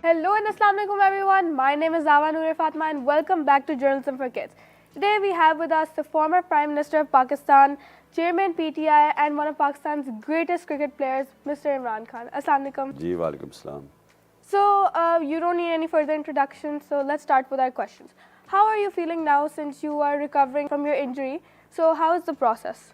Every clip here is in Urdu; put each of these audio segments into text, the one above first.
Hello and Assalamu alaikum everyone. My name is Zawa Noor Fatma and welcome back to Journalism for Kids. Today we have with us the former Prime Minister of Pakistan, Chairman PTI and one of Pakistan's greatest cricket players, Mr. Imran Khan. Assalamu alaikum. Ji, walaikum salam. So you don't need any further introduction, so let's start with our questions. How are you feeling now since you are recovering from your injury? So how is the process?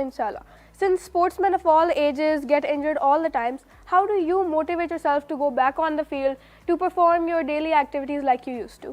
Inshallah. Since sportsmen of all ages get injured all the times, how do you motivate yourself to go back on the field to perform your daily activities like you used to?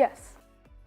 Yes.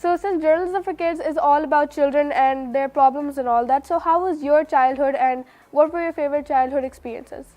So since Journalism for Kids is all about children and their problems and all that, so how was your childhood and what were your favorite childhood experiences?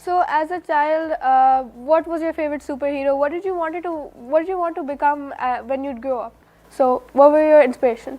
So as a child, what was your favorite superhero? What did you want to become when you'd grow up? So what were your inspiration?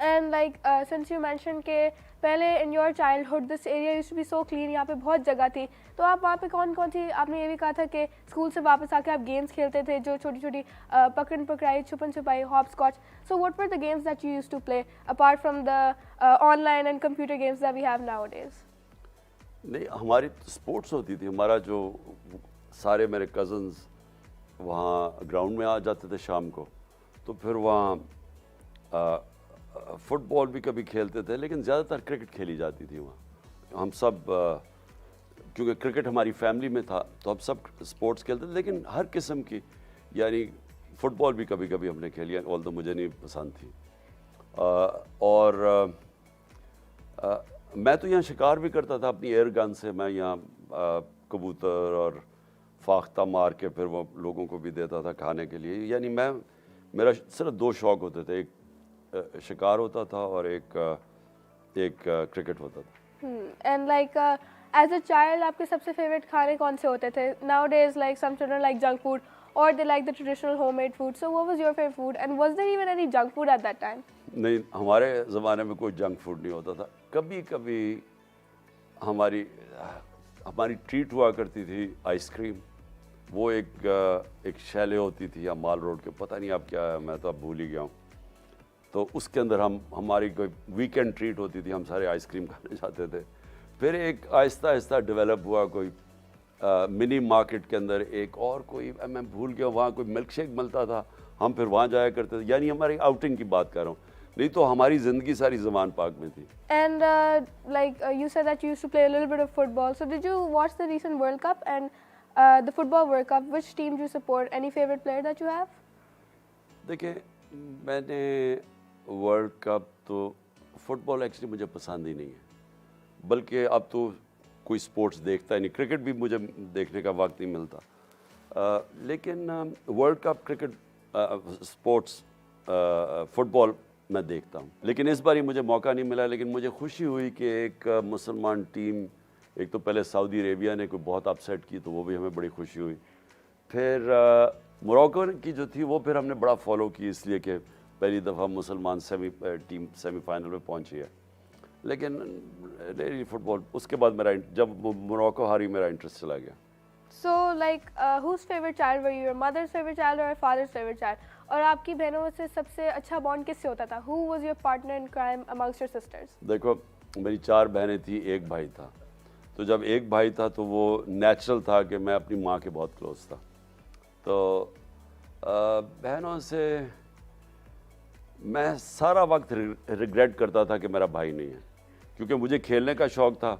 And like since you mentioned کہ پہلے in your childhood this area used to be so clean, یہاں پہ بہت جگہ تھی, تو آپ وہاں پہ کون کون سی, آپ نے یہ بھی کہا تھا کہ اسکول سے واپس آ کے آپ گیمس کھیلتے تھے جو چھوٹی چھوٹی پکڑن پکڑائی, چھپن چھپائی, hop scotch. So what were the games that you used to play apart from the online and computer games that we have nowadays? نہیں, ہماری اسپورٹس ہوتی تھی. ہمارا جو سارے میرے کزنز وہاں گراؤنڈ میں آ جاتے تھے شام کو, تو پھر وہاں فٹ بال بھی کبھی کھیلتے تھے, لیکن زیادہ تر کرکٹ کھیلی جاتی تھی وہاں. ہم سب کیونکہ کرکٹ ہماری فیملی میں تھا تو ہم سب اسپورٹس کھیلتے تھے, لیکن ہر قسم کی, یعنی فٹ بال بھی کبھی کبھی ہم نے کھیلی, آلدو مجھے نہیں پسند تھی. اور میں تو یہاں شکار بھی کرتا تھا اپنی ایئر گن سے. میں یہاں کبوتر اور فاختہ مار کے پھر وہ لوگوں کو بھی دیتا تھا کھانے کے لیے. یعنی میرا صرف دو شوق ہوتے تھے, ایک شکار ہوتا تھا اور ایک کرکٹ ہوتا تھا. And like as a child آپ کے سب سے فیوریٹ کھانے کون سے ہوتے تھے؟ Now days like some children like junk food اور they like the traditional home made food. So what was your favourite food and was there even any junk food at that time? نہیں, ہمارے زمانے میں کوئی جنک فوڈ نہیں ہوتا تھا. کبھی کبھی ہماری ٹریٹ ہوا کرتی تھی آئس کریم. وہ ایک شیلے ہوتی تھی یا مال روڈ کے, پتہ نہیں اب کیا ہے, میں تو اب بھول ہی گیا ہوں. تو اس کے اندر ہماری کوئی ویکینڈ ٹریٹ ہوتی تھی, ہم سارے آئس کریم کھانے جاتے تھے. پھر ایک آہستہ آہستہ ڈیولپ ہوا کوئی منی مارکیٹ کے اندر ایک اور کوئی, میں بھول گیا, وہاں کوئی ملک شیک ملتا تھا, ہم پھر وہاں جایا کرتے تھے. یعنی ہماری آؤٹنگ کی بات کر رہا ہوں, نہیں تو ہماری زندگی ساری زمان پاک میں تھی. And like you said that you used to play a little bit of football. So did you watch the recent world cup and the football World Cup? Which team do you support? Any favorite player that you have? دیکھیں, میں نے ورلڈ کپ تو فٹ بال ایکچولی مجھے پسند ہی نہیں ہے, بلکہ اب تو کوئی اسپورٹس دیکھتا ہی نہیں. کرکٹ بھی مجھے دیکھنے کا وقت نہیں ملتا, لیکن world cup cricket sports football میں دیکھتا ہوں. لیکن اس بار ہی مجھے موقع نہیں ملا, لیکن مجھے خوشی ہوئی کہ ایک مسلمان ٹیم, ایک تو پہلے سعودی عربیہ نے کوئی بہت اپسیٹ کی, تو وہ بھی ہمیں بڑی خوشی ہوئی. پھر موراکو کی جو تھی وہ پھر ہم نے بڑا فالو کی, اس لیے کہ پہلی دفعہ مسلمان ٹیم سیمی فائنل میں پہنچی ہے. لیکن فٹ بال اس کے بعد جب موراکو ہاری میرا انٹرسٹ چلا گیا. So like whose favorite child were you? Your mother's favorite child or your father's favorite child? اور آپ کی بہنوں سے سب سے اچھا بانڈ کس سے ہوتا تھا? Who was your partner in crime amongst your sisters? دیکھو, میری 4 بہنیں تھیں, ایک بھائی تھا. تو جب ایک بھائی تھا تو وہ نیچرل تھا کہ میں اپنی ماں کے بہت کلوز تھا. تو بہنوں سے میں سارا وقت ریگریٹ کرتا تھا کہ میرا بھائی نہیں ہے, کیونکہ مجھے کھیلنے کا شوق تھا,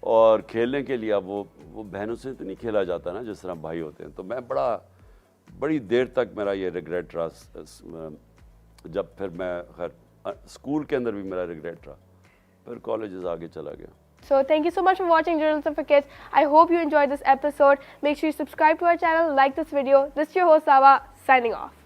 اور کھیلنے کے لیے اب وہ بہنوں سے تو نہیں کھیلا جاتا نا جس طرح بھائی ہوتے ہیں. تو میں بڑی دیر تک میرا یہ ریگریٹ رہا. جب پھر میں خیر اسکول کے اندر بھی میرا ریگریٹ رہا, پھر کالجز آگے چلا گیا. So thank you so much for watching Journalism for Kids. I hope you enjoyed this episode. Make sure you subscribe to our channel, like this video. This is your host Sava, signing off.